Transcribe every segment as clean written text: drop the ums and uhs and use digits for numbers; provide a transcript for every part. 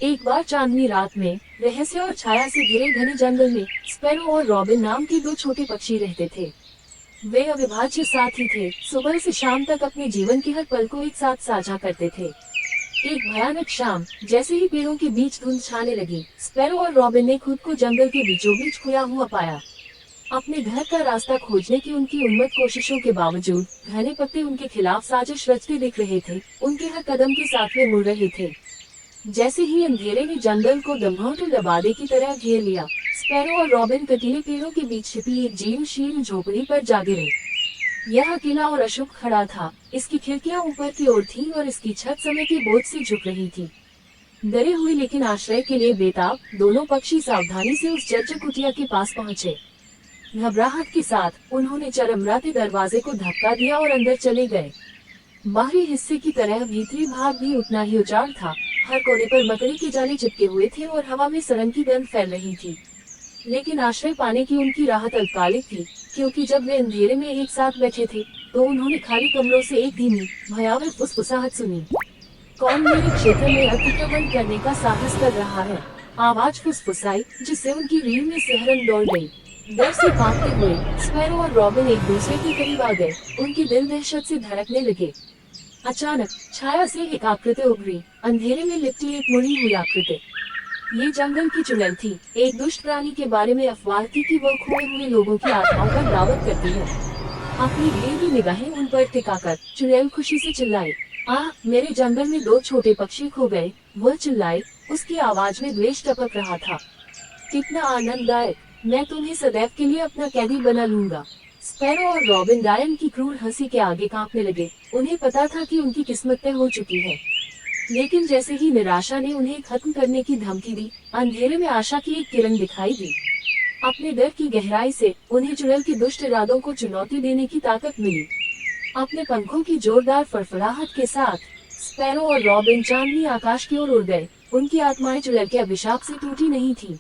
एक बार चांदनी रात में रहस्य और छाया से घिरे घने जंगल में स्पैरो और रॉबिन नाम के दो छोटे पक्षी रहते थे। वे अविभाज्य साथी थे, सुबह से शाम तक अपने जीवन के हर पल को एक साथ साझा करते थे। एक भयानक शाम, जैसे ही पेड़ों के बीच धुंध छाने लगी, स्पैरो और रॉबिन ने खुद को जंगल के बीचों बीच खोया हुआ पाया। अपने घर का रास्ता खोजने की उनकी उन्मत्त कोशिशों के बावजूद घने पत्ते उनके खिलाफ साजिश रचते दिख रहे थे। उनके हर कदम के साथ वे मुड़ रहे थे। जैसे ही अंधेरे ने जंगल को दमघोंटू दबादे की तरह घेर लिया, स्पैरो और रॉबिन कटीले पेड़ों के बीच छिपी एक जीर्ण झोपड़ी पर जा गिरे। यह अकेला और अशुभ खड़ा था। इसकी खिड़कियां ऊपर की ओर थीं और इसकी छत समय के बोझ से झुक रही थी। डरे हुए लेकिन आश्रय के लिए बेताब, दोनों पक्षी सावधानी से उस जर्जर कुटिया के पास पहुंचे। घबराहट के साथ उन्होंने चरमराते दरवाजे को धक्का दिया और अंदर चले गए। बाहरी हिस्से की तरह भीतरी भाग भी उतना ही उजाड़ था। हर कोने पर मकड़ी के जाले चिपके हुए थे और हवा में सड़न की गंध फैल रही थी। लेकिन आश्रय पाने की उनकी राहत अल्पकालिक थी, क्योंकि जब वे अंधेरे में एक साथ बैठे थे तो उन्होंने खाली कमरों से एक धीमी भयावह फुसफुसाहट सुनी। कौन मेरे क्षेत्र में अतिक्रमण करने का साहस कर रहा है? आवाज फुसफुसाई, जिससे उनकी रीढ़ में सिहरन दौड़ गई। डर से कांपते हुए स्पैरो और रॉबिन एक दूसरे के करीब आ गए। उनके दिल दहशत से धड़कने लगे। अचानक छाया से एक आकृति उभरी, अंधेरे में लिपटी एक मुड़ी हुई आकृति। ये जंगल की चुड़ैल थी। एक दुष्ट प्राणी के बारे में अफवाह थी कि वह खोए हुए लोगों की आत्माओं का दावत करती है। अपनी गहरी निगाहें उन पर टिकाकर चुड़ैल खुशी से चिल्लाई, आह, मेरे जंगल में दो छोटे पक्षी खो गए। वह चिल्लाई, उसकी आवाज में द्वेष टपक रहा था। कितना आनंददायक, मैं तुम्हें सदैव के लिए अपना कैदी बना लूंगा। स्पैरो और रॉबिन डायन की क्रूर हंसी के आगे कांपने लगे। उन्हें पता था कि उनकी किस्मत तय हो चुकी है। लेकिन जैसे ही निराशा ने उन्हें खत्म करने की धमकी दी, अंधेरे में आशा की एक किरण दिखाई दी। अपने डर की गहराई से उन्हें चुड़ैल के दुष्ट इरादों को चुनौती देने की ताकत मिली। अपने पंखों की जोरदार फड़फड़ाहट के साथ स्पैरो और रॉबिन चांदनी आकाश की ओर उड़ गए। उनकी आत्माएं चुड़ैल के अभिशाप से टूटी नहीं थी।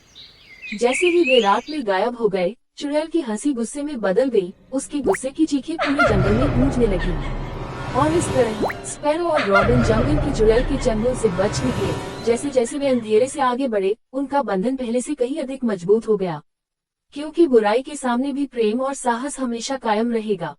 जैसे ही वे रात में गायब हो गए, चुड़ैल की हंसी गुस्से में बदल गई। उसके गुस्से की चीखें पूरे जंगल में गूंजने लगी। और इस तरह स्पैरो और रॉबिन जंगल की चुड़ैल के चंगुल से बच निकले। जैसे जैसे वे अंधेरे से आगे बढ़े, उनका बंधन पहले से कहीं अधिक मजबूत हो गया। क्योंकि बुराई के सामने भी प्रेम और साहस हमेशा कायम रहेगा।